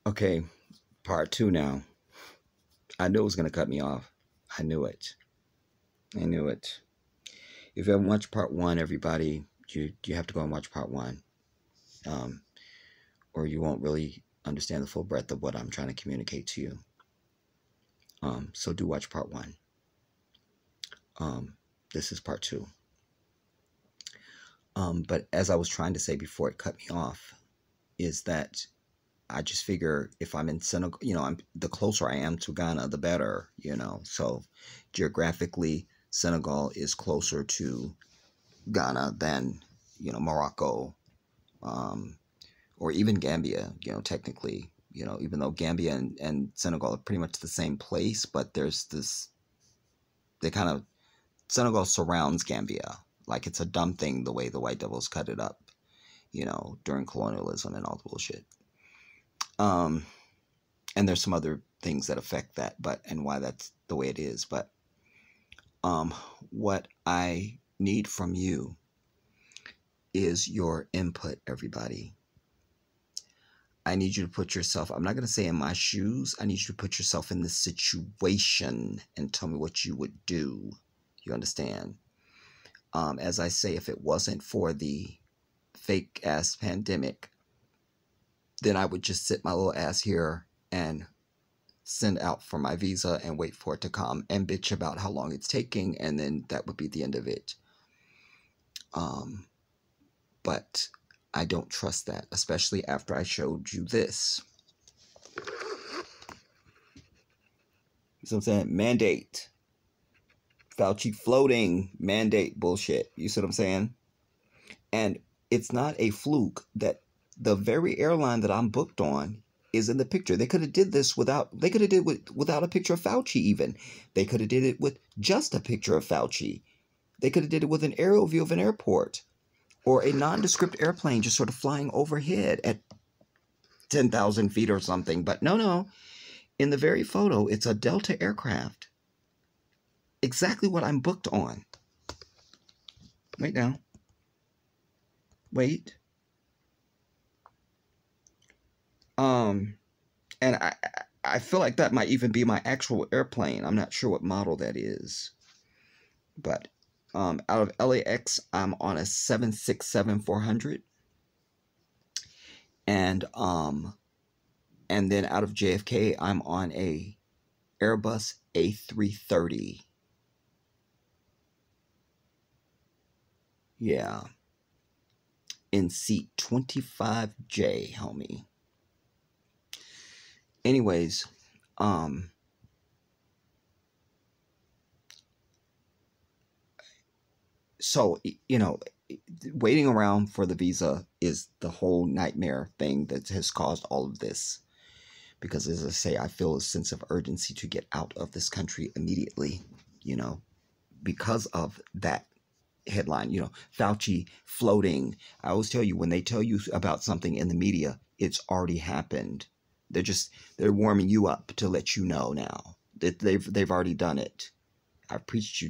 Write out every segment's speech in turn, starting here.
Okay, part two now. I knew it was going to cut me off. I knew it. I knew it. If you haven't watched part one, everybody, you have to go and watch part one, um, or you won't really understand the full breadth of what I'm trying to communicate to you. So do watch part one. This is part two. But as I was trying to say before it cut me off, is that I just figure if I'm in Senegal, the closer I am to Ghana, the better, So geographically, Senegal is closer to Ghana than, Morocco, or even Gambia, technically, even though Gambia and Senegal are pretty much the same place, but there's this, Senegal surrounds Gambia. Like it's a dumb thing the way the white devils cut it up, during colonialism and all the bullshit. And there's some other things that affect that, and why that's the way it is. But what I need from you is your input, everybody. I need you to put yourself, I'm not going to say in my shoes, I need you to put yourself in this situation and tell me what you would do. You understand? As I say, if it wasn't for the fake ass pandemic, then I would just sit my little ass here and send out for my visa and wait for it to come and bitch about how long it's taking, and then that would be the end of it. But I don't trust that, especially after I showed you this. You see what I'm saying? Mandate. Fauci floating mandate bullshit. You see what I'm saying? And it's not a fluke that the very airline that I'm booked on is in the picture. They could have did this without a picture of Fauci even. They could have did it with just a picture of Fauci. They could have did it with an aerial view of an airport or a nondescript airplane just sort of flying overhead at 10,000 feet or something. But no. In the very photo, it's a Delta aircraft. Exactly what I'm booked on. Wait now. Wait. And I feel like that might even be my actual airplane. I'm not sure what model that is. But out of LAX, I'm on a 767-400. And then out of JFK, I'm on a Airbus A330. Yeah. In seat 25J, homie. Anyways, so, waiting around for the visa is the whole nightmare thing that has caused all of this. Because as I say, I feel a sense of urgency to get out of this country immediately, because of that headline, Fauci floating. I always tell you, when they tell you about something in the media, it's already happened. They're warming you up to let you know now that they've already done it. I've preached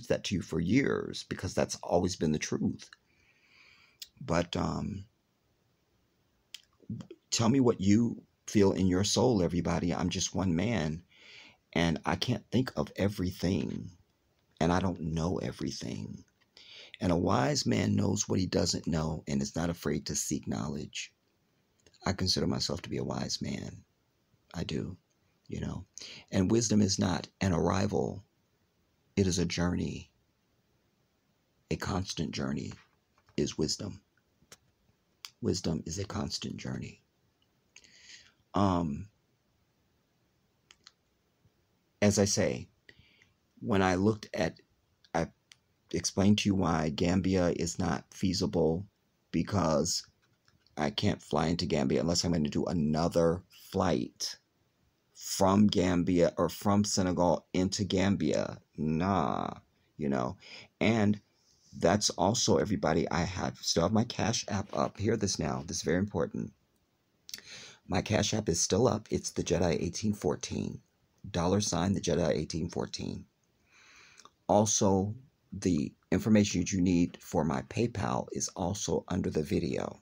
that to you for years because that's always been the truth. But tell me what you feel in your soul, everybody. I'm just one man, and I can't think of everything, and I don't know everything. And a wise man knows what he doesn't know and is not afraid to seek knowledge. I consider myself to be a wise man. I do, And wisdom is not an arrival. It is a journey. A constant journey is wisdom. Wisdom is a constant journey. As I say, when I looked at, I explained to you why Gambia is not feasible, because I can't fly into Gambia unless I'm going to do another flight from Gambia or from Senegal into Gambia. Nah, and that's also, everybody, I still have my Cash App up. Hear this now. This is very important. My Cash App is still up. It's the Jedi 1814. $, the Jedi 1814. Also, the information you need for my PayPal is also under the video.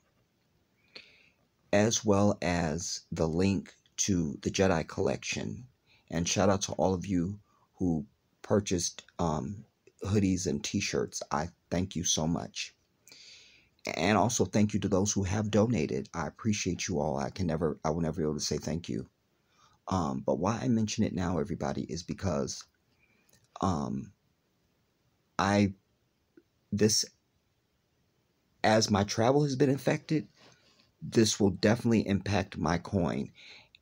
as well as the link to the Jedi collection. And shout out to all of you who purchased hoodies and t-shirts. I thank you so much. And also thank you to those who have donated. I appreciate you all. I will never be able to say thank you. But why I mention it now, everybody, is because um, I this as my travel has been affected, this will definitely impact my coin.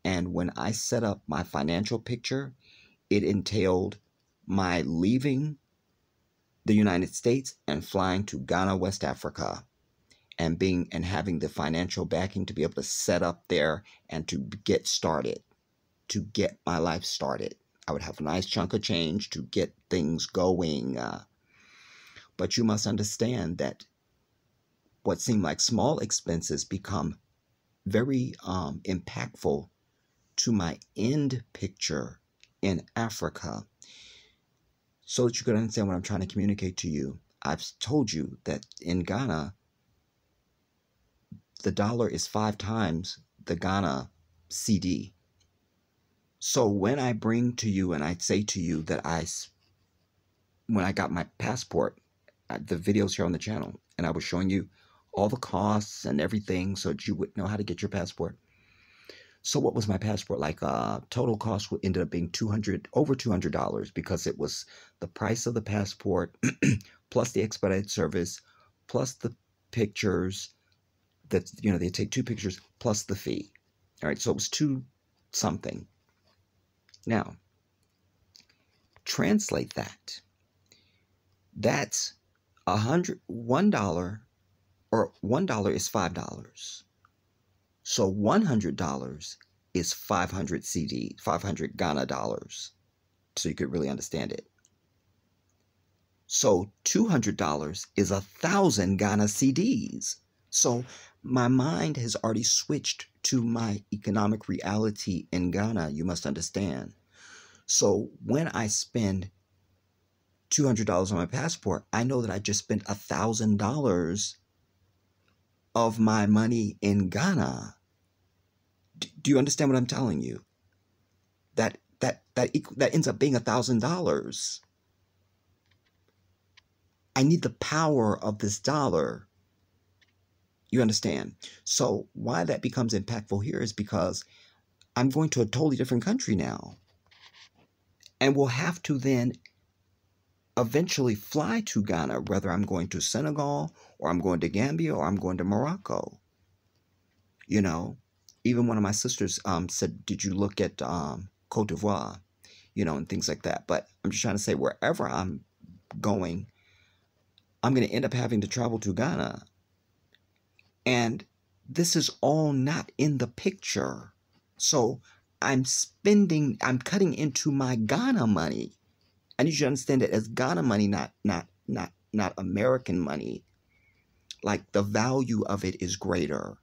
And when I set up my financial picture, it entailed my leaving the United States and flying to Ghana, West Africa, and having the financial backing to be able to set up there and to get started, to get my life started. I would have a nice chunk of change to get things going. But you must understand that what seem like small expenses become very impactful to my end picture in Africa. So that you can understand what I'm trying to communicate to you. I've told you that in Ghana, the dollar is 5 times the Ghana CD. So when I bring to you and I say to you that when I got my passport, the videos here on the channel, and I was showing you all the costs and everything so that you would know how to get your passport. So what was my passport like? Total cost ended up being over $200 because it was the price of the passport plus the expedited service plus the pictures that they take 2 pictures plus the fee. All right, so it was 2 something. Now, translate that. That's $1, or $1 is $5. So $100 is 500 CD, 500 Ghana dollars. So you could really understand it. So $200 is 1,000 Ghana CDs. So my mind has already switched to my economic reality in Ghana, you must understand. So when I spend $200 on my passport, I know that I just spent $1,000 of my money in Ghana. Do you understand what I'm telling you? That ends up being $1,000. I need the power of this dollar. You understand? So why that becomes impactful here is because I'm going to a totally different country now. And will have to then eventually fly to Ghana, whether I'm going to Senegal or I'm going to Gambia or I'm going to Morocco. Even one of my sisters said, did you look at Cote d'Ivoire? And things like that. But I'm just trying to say, wherever I'm going, I'm going to end up having to travel to Ghana. And this is all not in the picture. So I'm cutting into my Ghana money. I need you to understand that as Ghana money, not American money. Like the value of it is greater.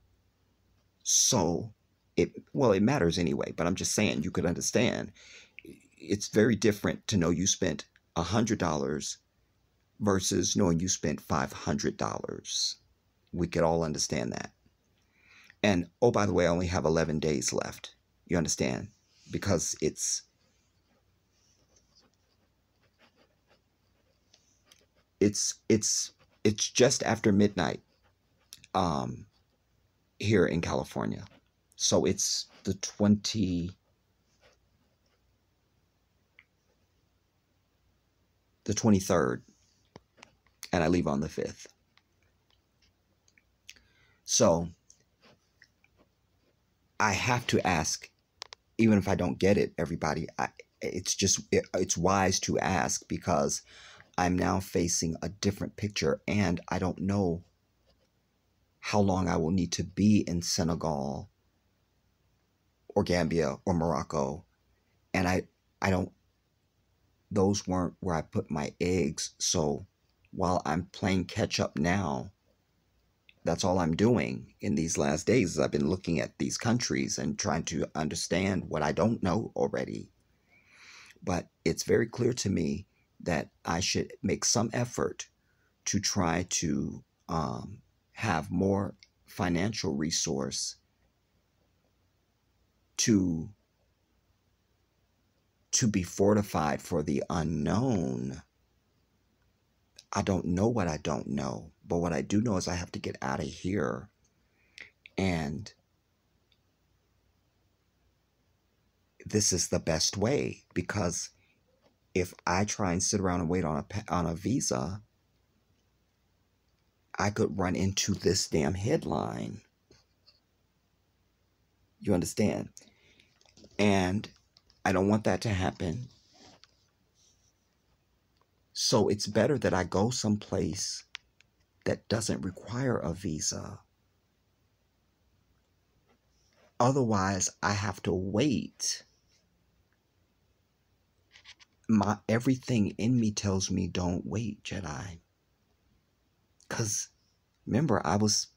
So it matters anyway, but I'm just saying you could understand. It's very different to know you spent $100 versus knowing you spent $500. We could all understand that. And oh, by the way, I only have 11 days left. You understand? Because it's just after midnight here in California. So it's the 23rd, and I leave on the 5th. So I have to ask, even if I don't get it, everybody, it's wise to ask because I'm now facing a different picture and I don't know how long I will need to be in Senegal or Gambia or Morocco. And I don't, those weren't where I put my eggs. So while I'm playing catch up now, that's all I'm doing in these last days is I've been looking at these countries and trying to understand what I don't know already. But it's very clear to me that I should make some effort to try to have more financial resource to be fortified for the unknown. I don't know what I don't know, but what I do know is I have to get out of here. And this is the best way, because if I try and sit around and wait on a visa, I could run into this damn headline. You understand? And I don't want that to happen. So it's better that I go someplace that doesn't require a visa. Otherwise, I have to wait. Everything in me tells me don't wait, Jedi. Cause remember, I was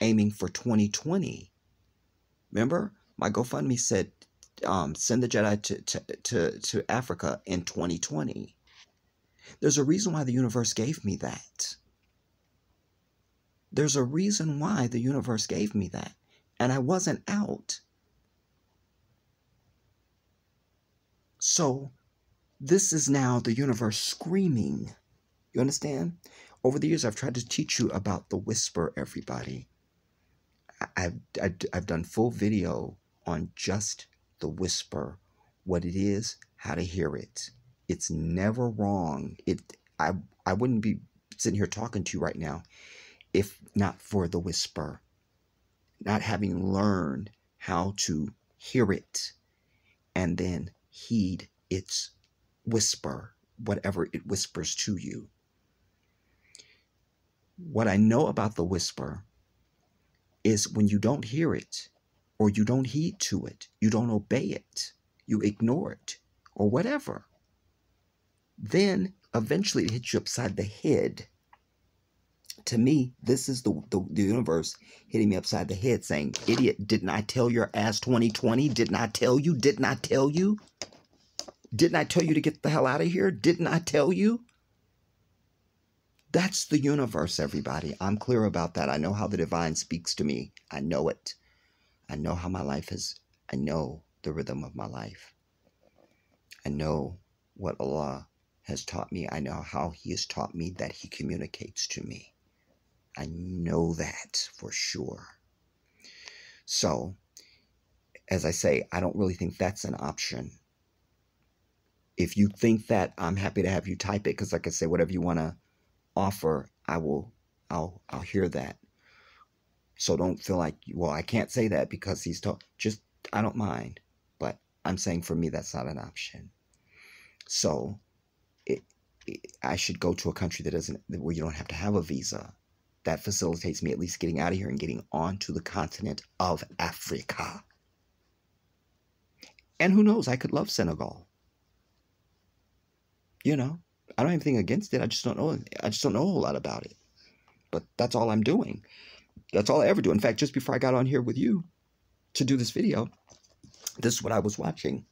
aiming for 2020. Remember, my GoFundMe said send the Jedi to Africa in 2020. There's a reason why the universe gave me that. There's a reason why the universe gave me that. And I wasn't out. So this is now the universe screaming. You understand? Over the years, I've tried to teach you about the whisper, everybody. I've done full video on just the whisper, what it is, how to hear it. It's never wrong. I wouldn't be sitting here talking to you right now if not for the whisper. Not having learned how to hear it and then heed its whisper, whatever it whispers to you. What I know about the whisper is when you don't hear it, or you don't heed to it, you don't obey it, you ignore it, or whatever, then eventually it hits you upside the head. To me, this is the universe hitting me upside the head saying, idiot, didn't I tell your ass 2020? Didn't I tell you? Didn't I tell you? Didn't I tell you to get the hell out of here? Didn't I tell you? That's the universe, everybody. I'm clear about that. I know how the divine speaks to me. I know it. I know how my life is. I know the rhythm of my life. I know what Allah has taught me. I know how He has taught me that He communicates to me. I know that for sure. So, as I say, I don't really think that's an option. If you think that, I'm happy to have you type it, because like I say, whatever you want to offer, I'll hear that. So don't feel like, well, I can't say that because he's just, I don't mind. But I'm saying for me, that's not an option. So I should go to a country where you don't have to have a visa. That facilitates me at least getting out of here and getting onto the continent of Africa. And who knows, I could love Senegal. You know, I don't have anything against it. I just don't know. I just don't know a whole lot about it. But that's all I'm doing. That's all I ever do. In fact, just before I got on here with you to do this video, this is what I was watching.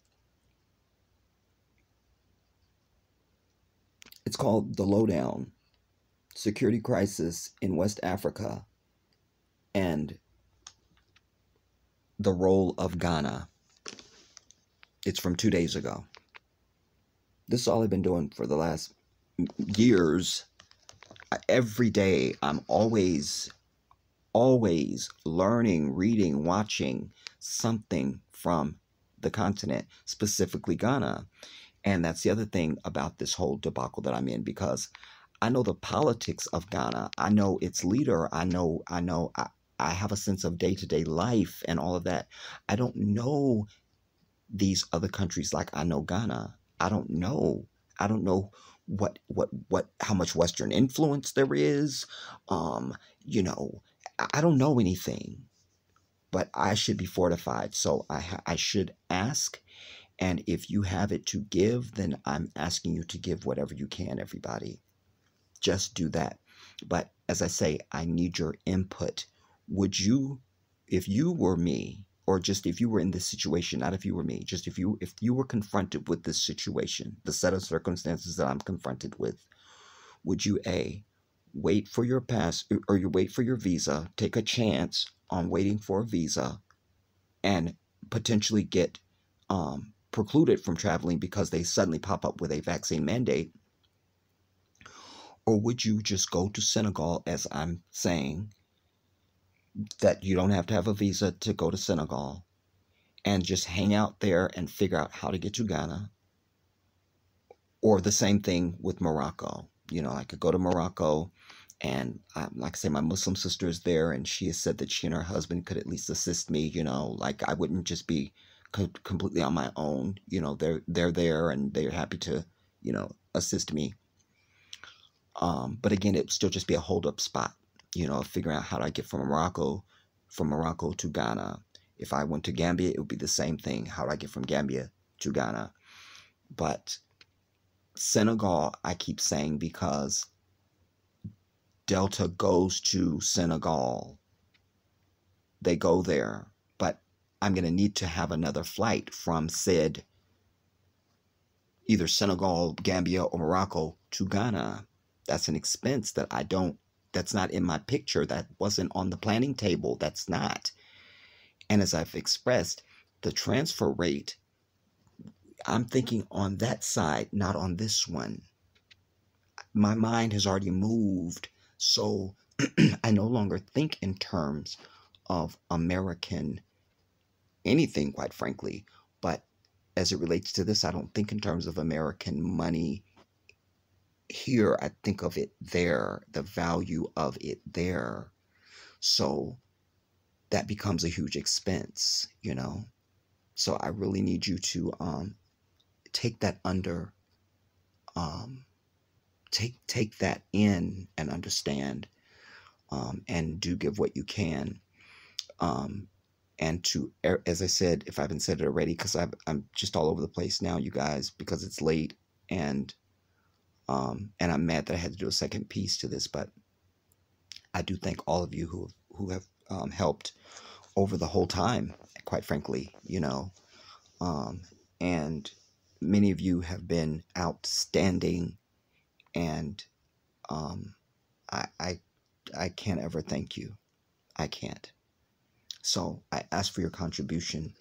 It's called The Lowdown: Security Crisis in West Africa and the Role of Ghana. It's from 2 days ago. This is all I've been doing for the last years. Every day, I'm always learning, reading, watching something from the continent, specifically Ghana. And that's the other thing about this whole debacle that I'm in, because I know the politics of Ghana. I know its leader. I have a sense of day-to-day life and all of that. I don't know these other countries like I know Ghana. I don't know how much Western influence there is. You know, I don't know anything, but I should be fortified. So I should ask. And if you have it to give, then I'm asking you to give whatever you can, everybody. Just do that. But as I say, I need your input. Would you, if you were me, or just if you were in this situation, not if you were me, just if you were confronted with this situation, the set of circumstances that I'm confronted with, would you A, wait for your pass, or you wait for your visa, take a chance on waiting for a visa and potentially get precluded from traveling because they suddenly pop up with a vaccine mandate? Or would you just go to Senegal, as I'm saying, that you don't have to have a visa to go to Senegal, and just hang out there and figure out how to get to Ghana? Or the same thing with Morocco. I could go to Morocco, and like I say, my Muslim sister is there, and she has said that she and her husband could at least assist me. Like I wouldn't just be completely on my own. They're there, and they're happy to, assist me. But again, it would still just be a hold up spot. Figuring out how do I get from Morocco to Ghana. If I went to Gambia, it would be the same thing. How do I get from Gambia to Ghana? But Senegal, I keep saying, because Delta goes to Senegal. They go there. But I'm going to need to have another flight from said either Senegal, Gambia, or Morocco to Ghana. That's an expense that's not in my picture. That wasn't on the planning table. That's not. And as I've expressed, the transfer rate, I'm thinking on that side, not on this one. My mind has already moved, so I no longer think in terms of American anything, quite frankly. But as it relates to this, I don't think in terms of American money here. I think of it there, the value of it there. So that becomes a huge expense, So I really need you to take that under, take that in and understand, and do give what you can. And to, as I said, if I haven't said it already, because I'm just all over the place now, you guys, because it's late, and I'm mad that I had to do a second piece to this, but I do thank all of you who have helped over the whole time, quite frankly, and many of you have been outstanding, and I can't ever thank you. I can't. So I ask for your contribution,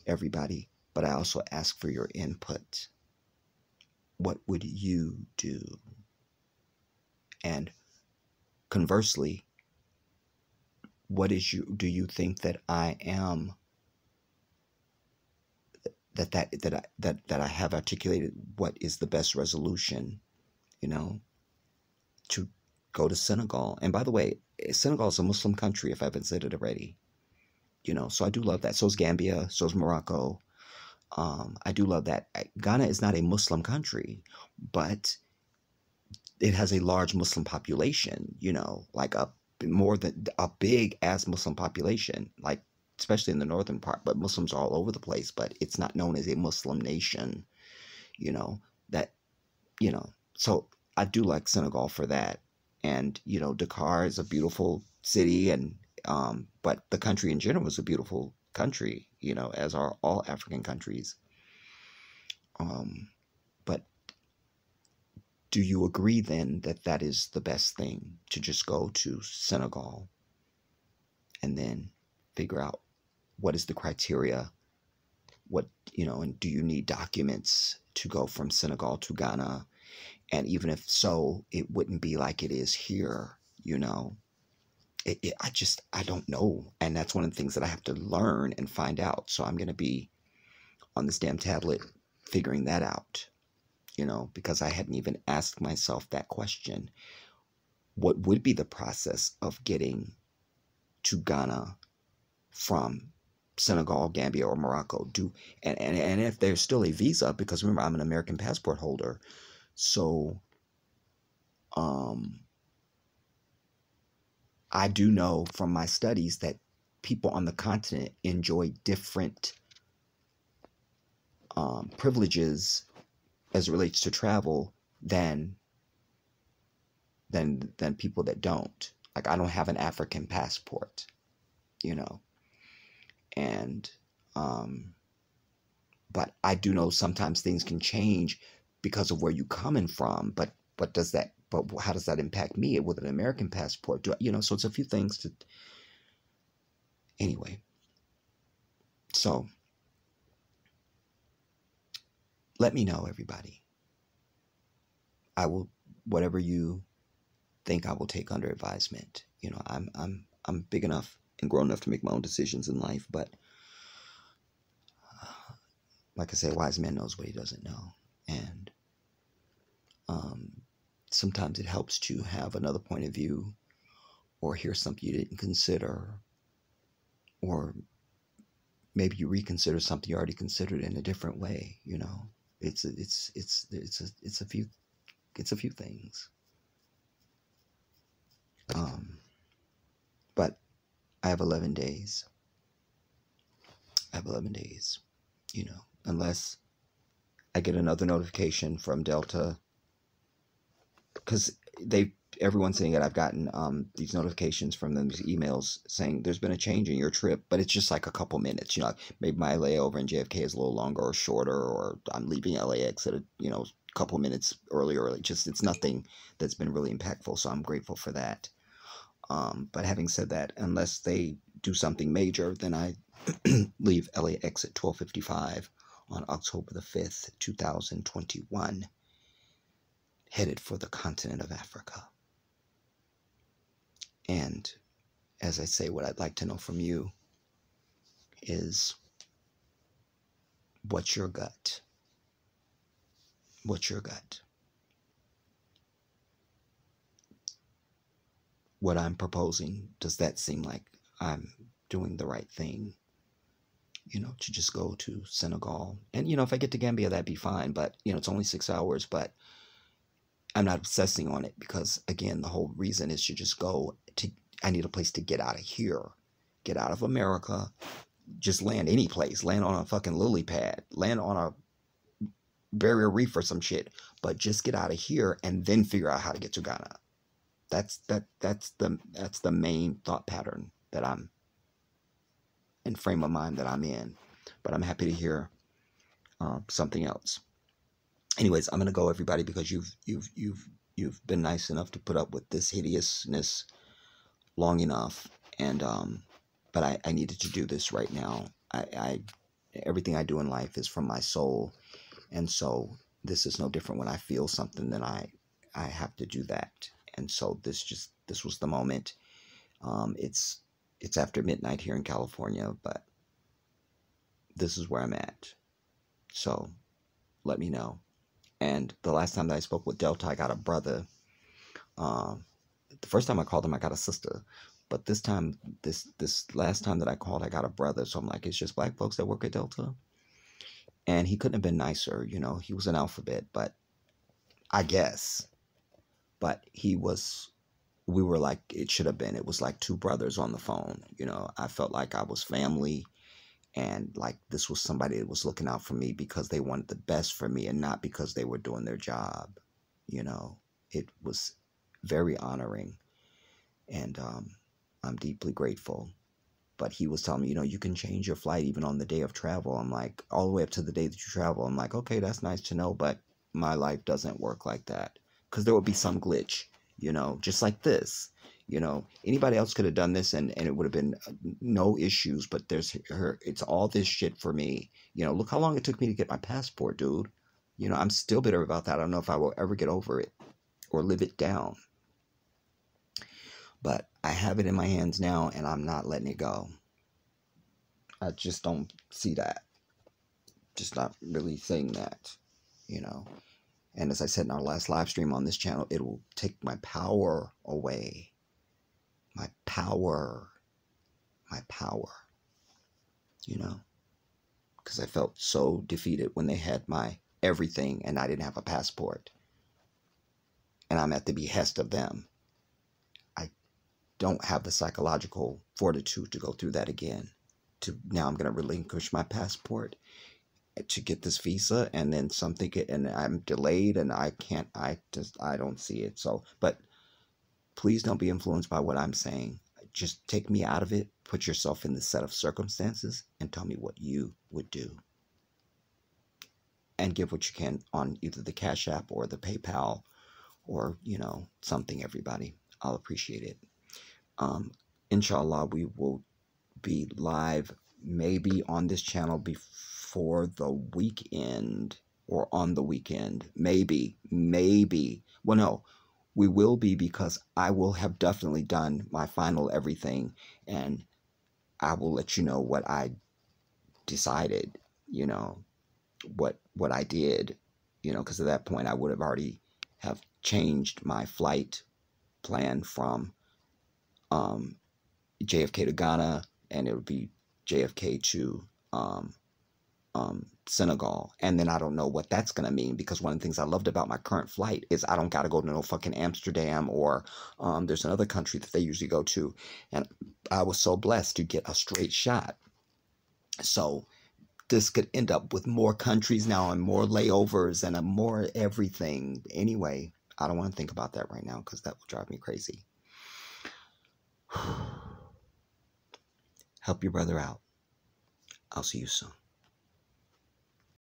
everybody, but I also ask for your input. What would you do? And conversely, do you think that I am, that I have articulated what is the best resolution, to go to Senegal? And by the way, Senegal is a Muslim country, if I haven't said it already. So I do love that. So is Gambia, so is Morocco. I do love that. Ghana is not a Muslim country, but it has a large Muslim population, like a big ass Muslim population, like especially in the northern part, but Muslims are all over the place, but it's not known as a Muslim nation, so I do like Senegal for that. And, Dakar is a beautiful city, and, but the country in general is a beautiful country, as are all African countries. But do you agree then that that is the best thing, to just go to Senegal and then figure out what is the criteria, and do you need documents to go from Senegal to Ghana? And even if so, it wouldn't be like it is here, I don't know. And that's one of the things that I have to learn and find out. So I'm going to be on this damn tablet figuring that out, because I hadn't even asked myself that question. What would be the process of getting to Ghana from Senegal, Gambia, or Morocco? And if there's still a visa, because remember, I'm an American passport holder. So, I do know from my studies that people on the continent enjoy different privileges as it relates to travel than people that don't. Like, I don't have an African passport, and but I do know sometimes things can change because of where you coming from. But how does that impact me with an American passport? So it's a few things Anyway, so let me know, everybody. I will, whatever you think, I will take under advisement. You know, I'm big enough and grown enough to make my own decisions in life, but like I say, a wise man knows what he doesn't know. And sometimes it helps to have another point of view, or hear something you didn't consider, or maybe you reconsider something you already considered in a different way. You know, it's a few things. But I have 11 days. I have 11 days. You know, unless I get another notification from Delta, because everyone's saying that I've gotten these notifications from them, these emails saying there's been a change in your trip, but it's just like a couple minutes. You know, maybe my layover in JFK is a little longer or shorter, or I'm leaving LAX at a couple minutes earlier. Just, it's nothing that's been really impactful, so I'm grateful for that. But having said that, unless they do something major, then I leave LAX at 12:55 on October the 5th, 2021, headed for the continent of Africa. And as I say, what I'd like to know from you is, what's your gut? What's your gut? What I'm proposing, does that seem like I'm doing the right thing? You know, to just go to Senegal. And, if I get to Gambia, that'd be fine. But, it's only 6 hours. But I'm not obsessing on it because, again, the whole reason is to just go to, I need a place to get out of here. Get out of America. Just land any place. Land on a fucking lily pad. Land on a barrier reef or some shit. But just get out of here and then figure out how to get to Ghana. That's the main thought pattern that I'm and frame of mind that I'm in. But I'm happy to hear something else. Anyways, I'm gonna go, everybody, because you've been nice enough to put up with this hideousness long enough, and but I needed to do this right now. I everything I do in life is from my soul, and so this is no different. When I feel something, then I have to do that, and so this was the moment. It's after midnight here in California, but this is where I'm at. So let me know. And the last time that I spoke with Delta, I got a brother. The first time I called him, I got a sister. But this time, this last time that I called, I got a brother. So I'm like, it's just black folks that work at Delta. And he couldn't have been nicer. He was an alphabet, but I guess. But we were like, it should have been. It was like two brothers on the phone. I felt like I was family, and like this was somebody that was looking out for me because they wanted the best for me and not because they were doing their job. It was very honoring, and I'm deeply grateful. But he was telling me, you can change your flight even on the day of travel. I'm like, all the way up to the day that you travel. I'm like, okay, that's nice to know, but my life doesn't work like that, because there would be some glitch. Just like this, anybody else could have done this and it would have been no issues, but it's all this shit for me. Look how long it took me to get my passport, dude. I'm still bitter about that. I don't know if I will ever get over it or live it down, but I have it in my hands now and I'm not letting it go. I just don't see that. Just not really saying that, And as I said in our last live stream on this channel, it will take my power away. My power. Because I felt so defeated when they had my everything and I didn't have a passport. And I'm at the behest of them. I don't have the psychological fortitude to go through that again. Now I'm going to relinquish my passport to get this visa, and then and I'm delayed, and I don't see it. So, but please don't be influenced by what I'm saying. Just take me out of it, put yourself in this set of circumstances, and tell me what you would do. And give what you can on either the Cash App or the PayPal or, something, everybody. I'll appreciate it. Inshallah, we will be live maybe on this channel before the weekend or on the weekend. Maybe. Well, no, we will be, because I will have definitely done my final everything, and I will let you know what I decided, what I did, because at that point I would have already have changed my flight plan from JFK to Ghana, and it would be JFK to Senegal. And then I don't know what that's going to mean, because one of the things I loved about my current flight is I don't got to go to no fucking Amsterdam, or there's another country that they usually go to. And I was so blessed to get a straight shot. So this could end up with more countries now and more layovers and a more everything. Anyway, I don't want to think about that right now, because that will drive me crazy. Help your brother out. I'll see you soon.